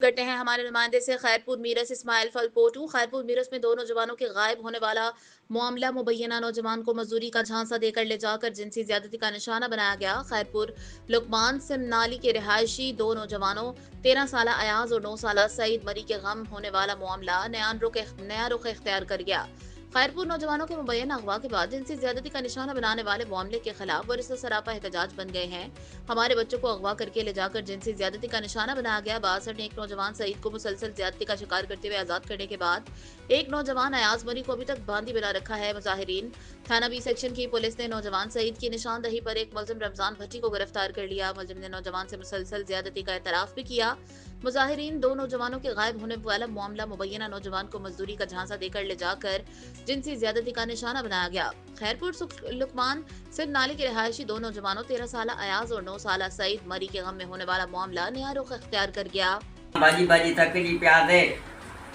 करते हैं हमारे नुमाइंदे से खैरपुर मीरस इस्माइल फलपोटू। खैरपुर मीरस में 2 नौजवानों के गायब होने वाला मामला मुबैना नौजवान को मजदूरी का झांसा देकर ले जाकर जिनसी ज्यादती का निशाना बनाया गया। खैरपुर लुकमान सिमनाली के रिहायशी 2 नौजवानों 13 साल अयाज और 9 साल सईद मरी के गम होने वाला मामला नया रुख इख्तियार कर गया। खैरपुर नौजवानों के मुबैना अगवा के बाद जिनसी ज्यादती का निशाना बनाने वाले मामले के खिलाफ वरिष्ठ सरापा एहतजाज बन गए हैं। हमारे बच्चों को अगवा करके ले जाकर जिनसी ज्यादती का निशाना बनाया गया। बासठ ने एक नौजवान सईद को मुसलसल ज्यादती का शिकार करते हुए आजाद करने के बाद एक नौजवान अयाज मरी को अभी तक बांदी बना रखा है। मुजाहिरीन थाना बी सेक्शन की पुलिस ने नौजवान सईद की निशानदही पर एक मुलजिम रमजान भट्टी को गिरफ्तार कर लिया। मुलजिम ने नौजवान से मुसलसल ज्यादती का एतराफ भी किया। मुजाहिरीन 2 नौजवानों के गायब होने वाला मामला मुबैना नौजवान को मजदूरी का झांसा देकर ले जाकर जिनसी ज्यादती का निशाना बनाया गया। खैरपुर लुकमान सिंध नाली के रिहायशी 2 नौजवानों 13 साल अयाज और 9 साल सईद मरी के गम में होने वाला मामला नया रुख इख्तियार कर गया। बाजी बाजी तकलीफ पिया दे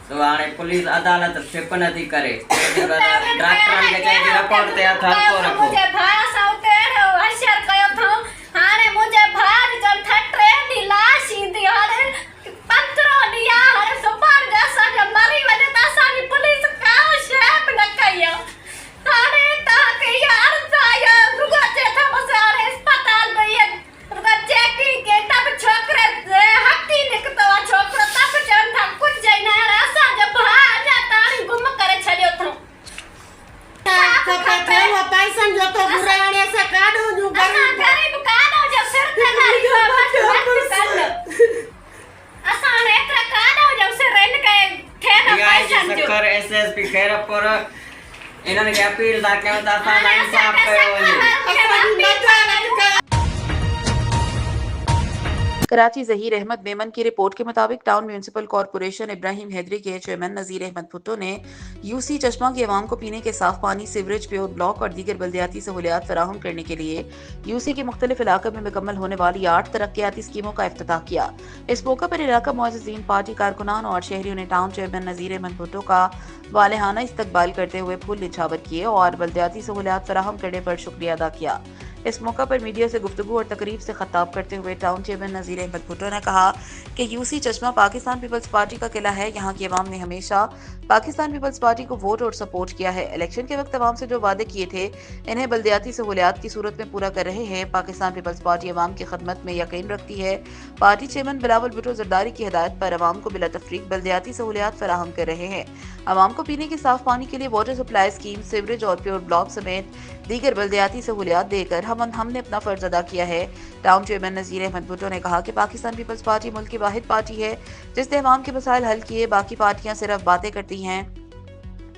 तो हाणे पुलिस अदालत स्टेप नथी करे। डॉक्टर के चई रिपोर्ट ते हथ हल्को रखो। मुझे भाया साउटे हशर कयो थो हाणे मुझे भाग जन ठटरे दी लाश ईंदी हाणे 15 दिया हाणे सुभाण जैसा जब मरी वने ता साडी पुलिस का शेप न कयो हाणे ता के यार जाया रुगा जे था बस हाणे अस्पताल में ये चेकिंग के तब छोकरे हक्की निकतो छोकरो तब जन था कुछ जइना ऐसा जब भाया ताणी गुम करे छडियो थो पैसन जो तो बुराणे से काढो जो गरीब काढो जो सिर ते गरीब असां एतरा काढो जो सिर इन के ठेन पैसन जो सकर एसएसपी खैरपुर इन्हनि खे अपील था कयूं त असां इंसाफ कयो वञे। कराची ज़हीर अहमद मेमन की रिपोर्ट के मुताबिक town municipal corporation Ibrahim Hyderi के चेयरमैन नज़ीर अहमद भुट्टो ने यूसी चश्मा की आवाम को पीने के साफ पानी, सीवरेज, प्योर ब्लॉक और दीगर बल्दियाती सहूलियात फराहम करने के लिए यूसी के मुख्तलिफ इलाकों में मुकम्मल होने वाली 8 तरक्याती स्कीमों का इफ्तिताह किया। इस मौके पर इलाका मुअज़्ज़िज़ीन, पार्टी कारकुनान और शहरियों ने टाउन चेयरमैन नज़ीर अहमद भुट्टो का वालेहाना इस्तकबाल करते हुए फूल निछावर किए और बल्दियाती सहूलियात फराहम करने पर शुक्रिया अदा किया। इस मौका पर मीडिया से गुफ्तगू और तकरीब से खिताब करते हुए टाउन चेयरमैन नज़ीर अहमद भुट्टो ने कहा कि यूसी चश्मा पाकिस्तान पीपल्स पार्टी का किला है। यहाँ की अवाम ने हमेशा पाकिस्तान पीपल्स पार्टी को वोट और सपोर्ट किया है। इलेक्शन के वक्त अवाम से जो वादे किए थे इन्हें बल्दियाती सहूलियात की सूरत में पूरा कर रहे हैं। पाकिस्तान पीपल्स पार्टी अवाम की खदमत में यकीन रखती है। पार्टी चेयरमैन बिलावल भुट्टो जरदारी की हिदायत पर अवाम को बिला तफरीक बल्दियाती सहूलियात फराहम कर रहे हैं। अवाम को पीने के साफ पानी के लिए वाटर सप्लाई स्कीम, सीवरेज और प्योर ब्लॉक समेत दीगर बल्दियाती सहूलियात देकर हमने अपना फर्ज अदा किया है। टाउन चेयरमैन नज़ीर अहमद भुट्टो ने कहा कि पाकिस्तान पीपल्स पार्टी मुल्क की वाहिद पार्टी है जिसने अवाम के मसाइल हल किए, बाकी पार्टियां सिर्फ बातें करती हैं।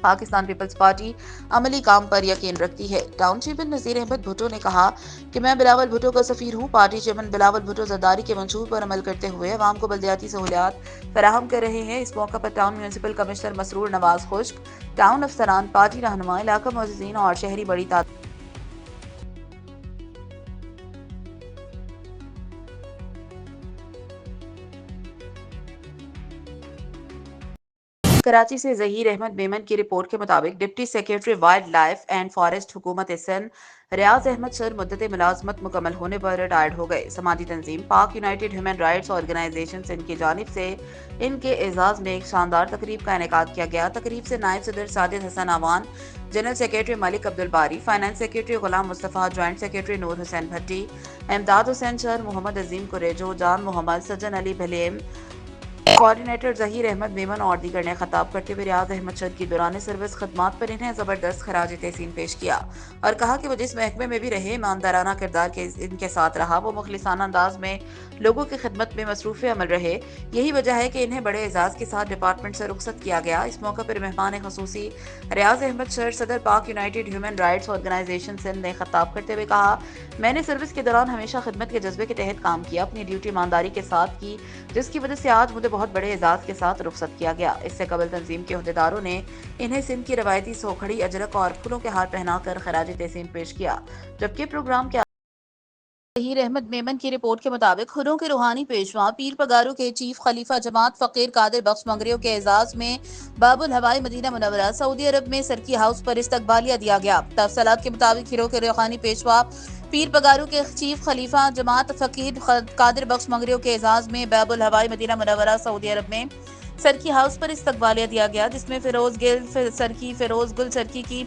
पाकिस्तान पीपल्स पार्टी अमली काम पर यकीन रखती है। टाउन चेयरमैन नज़ीर अहमद भुट्टो ने कहा कि मैं बिलावल भुट्टो का सफीर हूँ। पार्टी चेयरमैन बिलावल भुट्टो जरदारी के मंशूर पर अमल करते हुए अवाम को बल्दियाती सहूलियात फराहम कर रहे हैं। इस मौका पर town municipal commissioner Masroor Nawaz खुश्क, टाउन अफसरान, पार्टी रहनुमा, इलाका मुअज़्ज़िज़ीन और शहरी बड़ी तादाद। कराची से ज़हीर अहमद मेमन की रिपोर्ट के मुताबिक deputy secretary wild life and forest हुकूमत सिंध रियाज अहमद सर मुद्दत मुलाजमत मुकम्मल होने पर रिटायर्ड हो गए। समाजी तंजीम Pak united human rights organisation Sindh की जानिब से इनके एजाज में एक शानदार तकरीब का इनेकाद किया गया। तकरीब से नायब सदर साजिद हसन आवान, जनरल सेक्रेटरी मलिक अब्दुल बारी, फाइनेंस सेक्रेटरी गुलाम मुस्तफ़ा, ज्वाइंट सेक्रेटरी नूर हुसैन भट्टी, इमदाद हुसैन सर, मोहम्मद अजीम कुरेजो, जान मोहम्मद, सज्जन अली भलेम, कोऑर्डिनेटर ज़हीर अहमद मेमन और दीगर ने खिताब करते हुए रियाज अहमद सर की दौरान सर्विस खदमात पर इन्हें ज़बरदस्त खराज तहसीन पेश किया और कहा कि वो जिस महकमे में भी रहे ईमानदाराना किरदार के इनके साथ रहा। वो मुखलिसाना अंदाज में लोगों की खिदमत में मसरूफ़ अमल रहे। यही वजह है कि इन्हें बड़े एजाज़ के साथ डिपार्टमेंट से रुखसत किया गया। इस मौके पर मेहमान खसूसी रियाज अहमद सर, सदर Pak united human rights organisation Sindh ने खिताब करते हुए कहा, मैंने सर्विस के दौरान हमेशा खिदमत के जज्बे के तहत काम किया, अपनी ड्यूटी ईमानदारी के साथ की, जिसकी वजह से आज मुझे बहुत बड़े एजाज के साथ रुखसत किया गया। इससे कबल तंजीम के अहदेदारों ने इन्हें सिंध की रवायती सोखड़ी, अजरक और फूलों के हार पहनाकर खराज तहसीन पेश किया। जबकि प्रोग्राम के ظہیر احمد میمن کی رپورٹ کے مطابق خودوں کے روحانی پیشوا پیر پگارو کے چیف خلیفہ جماعت فقیر قادر بخش منگریو کے اعزاز میں باب الہوائی مدینہ منورہ سعودی عرب میں سرکی ہاؤس پر استقبالیہ دیا گیا۔ تفصیلات کے مطابق ہیرو کے روحانی پیشوا پیر پگارو کے چیف خلیفہ جماعت فقیر قادر بخش منگریو کے اعزاز میں باب الہوائی مدینہ منورہ سعودی عرب میں سرکی ہاؤس پر استقبالیہ دیا گیا، جس میں فیروز گل سرکی کی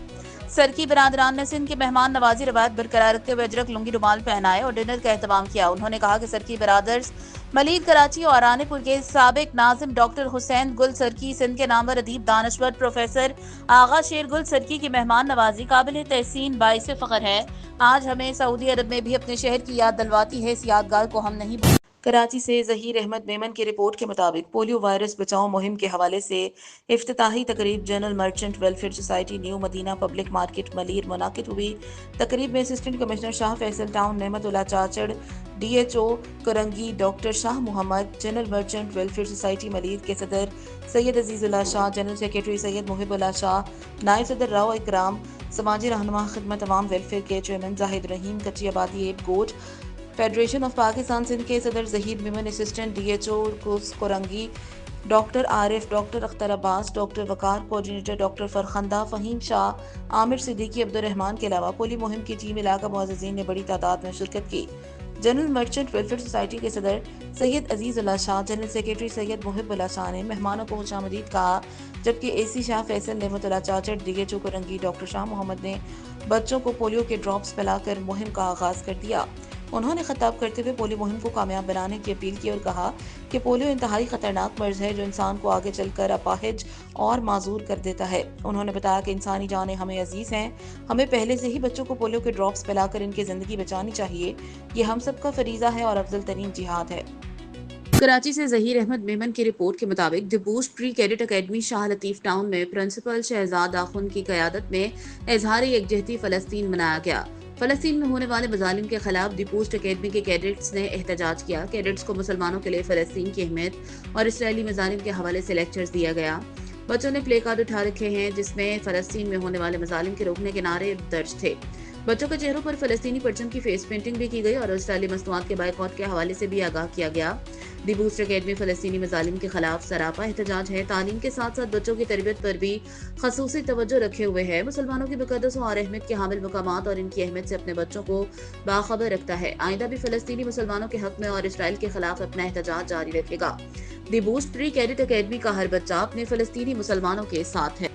سرکی برادران نے سندھ کی مہمان نوازی روایت برقرار رکھتے ہوئے اجرک لنگی رومال پہنائے اور ڈنر کا اہتمام کیا۔ انہوں نے کہا کہ سرکی برادرز ملید کراچی اور رانی پور کے سابق ناظم ڈاکٹر حسین گل سرکی، سندھ کے نامور ادیب دانشور پروفیسر آغا شیر گل سرکی کی مہمان نوازی قابل تحسین باعث فخر ہے۔ آج ہمیں سعودی عرب میں بھی اپنے شہر کی یاد دلواتی ہے، اس یادگار کو ہم نہیں بھولیں۔ کراچی سے ظہیر احمد میمن کی رپورٹ کے مطابق پولیو وائرس بچاؤ مہم کے حوالے سے افتتاحی تقریب general merchant welfare society new Madina public market Malir منعقد ہوئی۔ تقریب میں assistant commissioner Shah Faisal town Naimat Ullah Chachar, DHO Korangi doctor Shah Muhammad, general merchant welfare society Malir کے صدر سید عزیز اللہ شاہ، جنرل سیکریٹری سید محب اللہ شاہ، نائب صدر راؤ اکرام، سماجی رہنما خدمت عوام ویلفیئر کے چیئرمین زاہد رحیم، کچی آبادی 8 گوٹ فیڈریشن آف پاکستان سندھ کے صدر Zaheer Memon, assistant DHO Korangi doctor عارف، ڈاکٹر اختر عباس، ڈاکٹر وقار، کوآرڈینیٹر ڈاکٹر فرخندہ، فہیم شاہ، عامر صدیقی، عبد الرحمان کے علاوہ پولیو مہم کی ٹیم علاقہ معززین نے بڑی تعداد میں شرکت کی۔ جنرل مرچنٹ ویلفیئر سوسائٹی کے صدر سید عزیز اللہ شاہ، جنرل سیکریٹری سید محب اللہ شاہ نے مہمانوں کو خوش آمدید کہا، جبکہ AC شاہ فیصل نعمت اللہ چاچڑ، DHO کرنگی ڈاکٹر شاہ محمد نے بچوں کو پولیو کے ڈراپس پلا کر مہم کا آغاز کر دیا۔ انہوں نے خطاب کرتے ہوئے پولیو مہم کو کامیاب بنانے کی اپیل کی اور کہا کہ پولیو انتہائی خطرناک مرض ہے جو انسان کو آگے چل کر اپاہج اور معذور کر دیتا ہے۔ انہوں نے بتایا کہ انسانی جانیں ہمیں عزیز ہیں، ہمیں پہلے سے ہی بچوں کو پولیو کے ڈراپس پلا کر ان کی زندگی بچانی چاہیے، یہ ہم سب کا فریضہ ہے اور افضل ترین جہاد ہے۔ کراچی سے ظہیر احمد میمن کی رپورٹ کے مطابق دی بوسٹ پری کیڈٹ اکیڈمی شاہ لطیف ٹاؤن میں پرنسپل شہزاد آخوند کی قیادت میں اظہار یکجہتی فلسطین منایا گیا۔ فلسطین میں ہونے والے مظالم کے خلاف دی بوسٹ اکیڈمی کے کیڈٹس نے احتجاج کیا۔ کیڈٹس کو مسلمانوں کے لیے فلسطین کی اہمیت اور اسرائیلی مظالم کے حوالے سے لیکچرز دیا گیا۔ بچوں نے پلے کارڈ اٹھا رکھے ہیں جس میں فلسطین میں ہونے والے مظالم کے روکنے کے نعرے درج تھے۔ بچوں کے چہروں پر فلسطینی پرچم کی فیس پینٹنگ بھی کی گئی اور اسرائیلی مصنوعات کے بائیکاٹ کے حوالے سے بھی آگاہ کیا گیا۔ دی بوسٹ اکیڈمی فلسطینی مظالم کے خلاف سراپا احتجاج ہے، تعلیم کے ساتھ ساتھ بچوں کی تربیت پر بھی خصوصی توجہ رکھے ہوئے ہے، مسلمانوں کی مقدس اور اہمیت کے حامل مقامات اور ان کی اہمیت سے اپنے بچوں کو باخبر رکھتا ہے، آئندہ بھی فلسطینی مسلمانوں کے حق میں اور اسرائیل کے خلاف اپنا احتجاج جاری رکھے گا۔ دی بوسٹ پری کیڈٹ اکیڈمی کا ہر بچہ اپنے فلسطینی مسلمانوں کے ساتھ ہے۔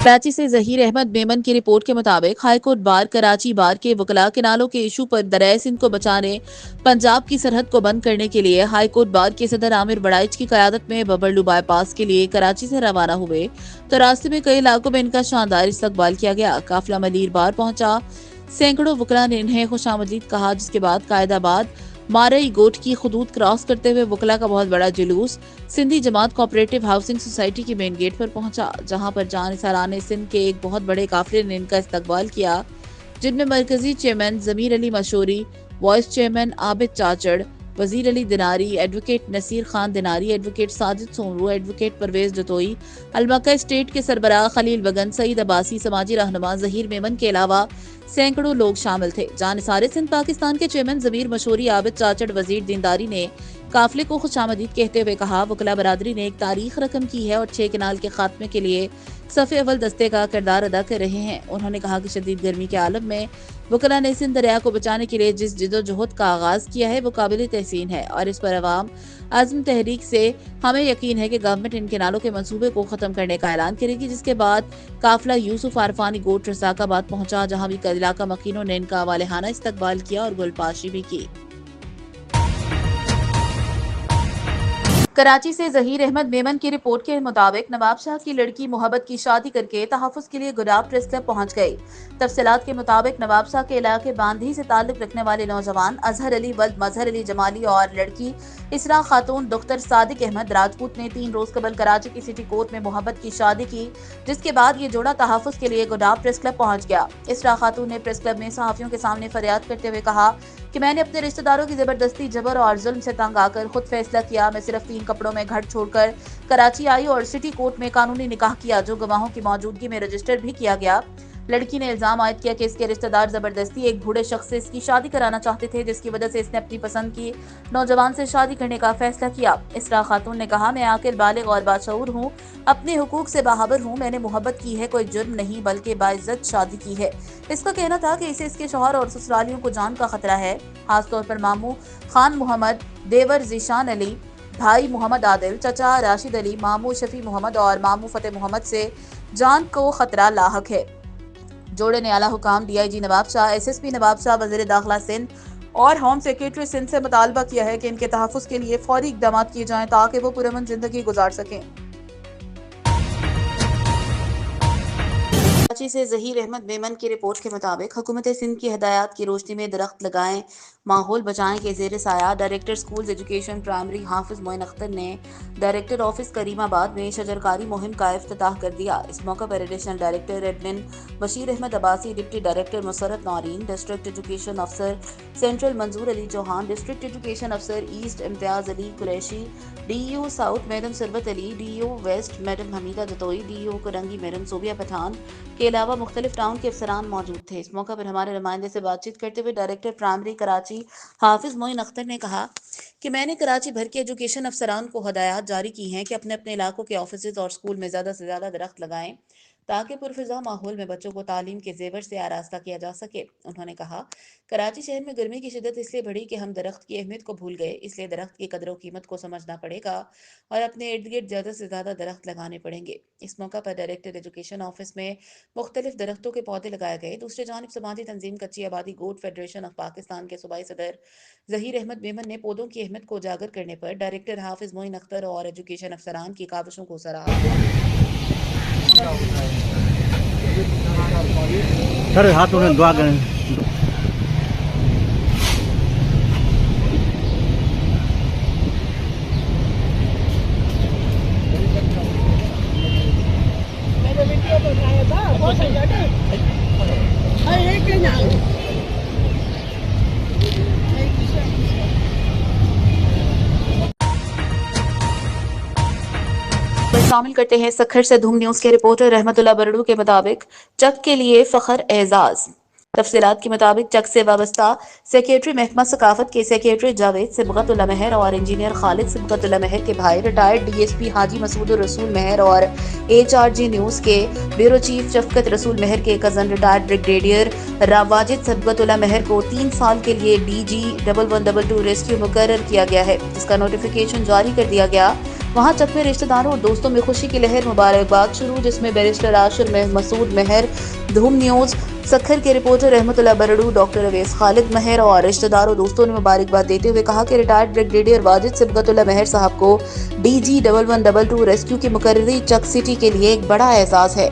کراچی سے ظہیر احمد میمن کی رپورٹ کے مطابق ہائی کورٹ بار کراچی بار کے وکلاء کنالوں کے ایشو پر دریائے سندھ کو بچانے پنجاب کی سرحد کو بند کرنے کے لیے ہائی کورٹ بار کے صدر عامر بڑائچ کی قیادت میں ببرلو بائی پاس کے لیے کراچی سے روانہ ہوئے تو راستے میں کئی علاقوں میں ان کا شاندار استقبال کیا گیا۔ قافلہ ملیر بار پہنچا، سینکڑوں وکلاء نے انہیں خوش آمدید کہا، جس کے بعد قائد آباد مارئی گوٹ کی حدود کراس کرتے ہوئے وکلاء کا بہت بڑا جلوس سندھی جماعت کوآپریٹو ہاؤسنگ سوسائٹی کی مین گیٹ پر پہنچا، جہاں پر جانثاران سندھ کے ایک بہت بڑے قافلے نے ان کا استقبال کیا، جن میں مرکزی چیئرمین ضمیر علی Mashori, vice chairman Abid Chachar, Wazir Ali Dinari, advocate Naseer Khan Dinari, advocate Sajid Soomro, advocate Pervaiz Dittoi, Almakkah estate کے سربراہ خلیل بگن، سعید عباسی، سماجی رہنما ظہیر میمن کے علاوہ سینکڑوں لوگ شامل تھے۔ جانثار سندھ پاکستان کے چیئرمین ضمیر مشوری، عابد چاچڑ، وزیر دینداری نے قافلے کو خوش آمدید کہتے ہوئے کہا، وکلاء برادری نے ایک تاریخ رقم کی ہے اور 6 کنال کے خاتمے کے لیے صف اول دستے کا کردار ادا کر رہے ہیں۔ انہوں نے کہا کہ شدید گرمی کے عالم میں وکلاء نے سندھ دریا کو بچانے کے لیے جس جدوجہد کا آغاز کیا ہے وہ قابل تحسین ہے اور اس پر عوام عزم تحریک سے ہمیں یقین ہے کہ گورنمنٹ ان کنالوں کے منصوبے کو ختم کرنے کا اعلان کرے گی، جس کے بعد قافلہ یوسف عرفانی گوٹ رزاق آباد پہنچا، جہاں بھی علاقہ مکینوں نے ان کا والہانہ استقبال کیا اور گل پاشی بھی کی۔ کراچی سے ظہیر احمد میمن کی رپورٹ کے مطابق نواب شاہ کی لڑکی محبت کی شادی کر کے تحفظ کے لیے گلاب پریس کلب پہنچ گئی۔ تفصیلات کے مطابق نواب شاہ کے علاقے باندھی سے تعلق رکھنے والے نوجوان اظہر علی ولد مظہر علی جمالی اور لڑکی اسراء خاتون دختر صادق احمد راجپوت نے 3 روز قبل کراچی کی سٹی کورٹ میں محبت کی شادی کی، جس کے بعد یہ جوڑا تحفظ کے لیے گلاب پریس کلب پہنچ گیا۔ اسراء خاتون نے پریس کلب میں صحافیوں کے سامنے فریاد کرتے ہوئے کہا کہ میں نے اپنے رشتہ داروں کی زبردستی، جبر اور ظلم سے تنگ آ کر خود فیصلہ کیا، میں صرف 3 کپڑوں میں گھر چھوڑ کر کراچی آئی اور سٹی کورٹ میں قانونی نکاح کیا، جو گواہوں کی موجودگی میں رجسٹر بھی کیا گیا۔ लड़की ने इल्जाम आयद किया कि इसके रिश्तेदार जबरदस्ती एक बूढ़े शख्स से इसकी शादी कराना चाहते थे, जिसकी वजह से इसने अपनी पसंद की नौजवान से शादी करने का फैसला किया। इसरा खातून ने कहा, मैं आकिल, बालिग और बाशऊर हूँ, अपने हुकूक से बाखबर हूँ, मैंने मोहब्बत की है, कोई जुर्म नहीं बल्कि बाइज्जत शादी की है। इसका कहना था कि इसे इसके शौहर और ससुरालियों को जान का खतरा है, खासतौर पर मामू खान मोहम्मद, देवर जीशान अली, भाई मोहम्मद आदिल, चचा राशिद अली, मामू शफी मोहम्मद और मामू फतेह मोहम्मद से जान को खतरा लाहक है। जोड़े ने आला हुकाम DIG नवाब शाह, SSP नवाब शाह, वज़ीर दाखिला सिंध और होम सेक्रेटरी सिंध से मुतालबा किया है कि इनके तहफ़्फ़ुज़ के लिए फौरी इक़दाम किए जाएं ताकि वो पुरअमन ज़िंदगी गुजार सकें। कराची से ज़हीर अहमद मेमन की रिपोर्ट के मुताबिक हुकूमत सिंध की हदायत की रोशनी में दरख्त लगाएं, माहौल बचाएं के ज़ेर साया डायरेक्टर स्कूल्स एजुकेशन प्राइमरी हाफिज़ मोइन अख्तर ने डायरेक्टर ऑफिस करीमाबाद में शजरकारी मुहिम का इफ्तिताह कर दिया। इस मौका पर additional director admin Bashir Ahmed Abbasi, deputy director Musarrat Naureen, district education अफसर Central Manzoor Ali Chauhan, district education अफसर East Imtiaz Ali Qureshi, DEO South madam Sarbat Ali, DEO West madam Hameeda Jatoi, DEO Korangi madam Sobia Pathan के अलावा मुख्तलिफ टाउन के अफसरान मौजूद थे। इस मौका पर हमारे नुमाइंदे से बातचीत करते हुए डायरेक्टर प्राइमरी कराची हाफिज मोइन अख्तर ने कहा कि मैंने कराची भर के एजुकेशन अफसरान को हदायत जारी की हैं कि अपने अपने इलाकों के ऑफिस और स्कूल में ज़्यादा से ज़्यादा दरख्त लगाएं ताकि पुरफिज़ा माहौल में बच्चों को तालीम के ज़ेवर से आरास्ता किया जा सके। उन्होंने कहा, कराची शहर में गर्मी की शिद्दत इसलिए बढ़ी कि हम दरख्त की अहमियत को भूल गए, इसलिए दरख्त की कदर व कीमत को समझना पड़ेगा और अपने इर्द गिर्द ज़्यादा से ज़्यादा दरख्त लगाने पड़ेंगे। इस मौका पर डायरेक्टर एजुकेशन ऑफिस में मुख्तलिफ दरख्तों के पौधे लगाए गए। दूसरी जानिब समाजी तंजीम कच्ची आबादी गोट फेडरेशन ऑफ पाकिस्तान के सूबाई सदर ज़हीर अहमद मेमन ने पौधों की अहमियत को उजागर करने पर डायरेक्टर हाफिज मोइन अख्तर और एजुकेशन अफसरान की काविशों को सराहा। सर हाथ उन्हें दुआ करें। शामिल करते हैं सखर से धूम न्यूज़ के रिपोर्टर रहमतुल्लाह बरड़ू के मुताबिक चक के लिए फखर एजाज। तफसीलात के मुताबिक चक से वाबस्ता सेक्रेटरी महकमा सकाफत के सेक्रेटरी जावेद सिबगतुल्लाह महर और इंजीनियर खालिद सिबगतुल्लाह महर के भाई रिटायर्ड DSP हाजी मसूद रसूल महर और HRG न्यूज़ के ब्यूरो चीफ शफकत रसूल महर के cousin retired brigadier Wajid Sibghatullah Mehar को 3 साल के लिए DG 1112 रेस्क्यू मुकर्रर किया गया है, जिसका नोटिफिकेशन जारी कर दिया गया। वहाँ चक में रिश्तेदारों और दोस्तों में खुशी की लहर, मुबारकबाद शुरू, जिसमें बैरिस्टर आशिर मसूद महर, धूम न्यूज़ सखर के रिपोर्टर रहमतुल्लाह बरड़ू, डॉक्टर अवैस खालिद महर और रिश्तेदारों दोस्तों ने मुबारकबाद देते हुए कहा कि रिटायर्ड ब्रिगेडियर वाजिद सिबगतुल्लाह महर साहब को DG 1112 रेस्क्यू की मुकर्ररी चक सिटी के लिए एक बड़ा एहसास है।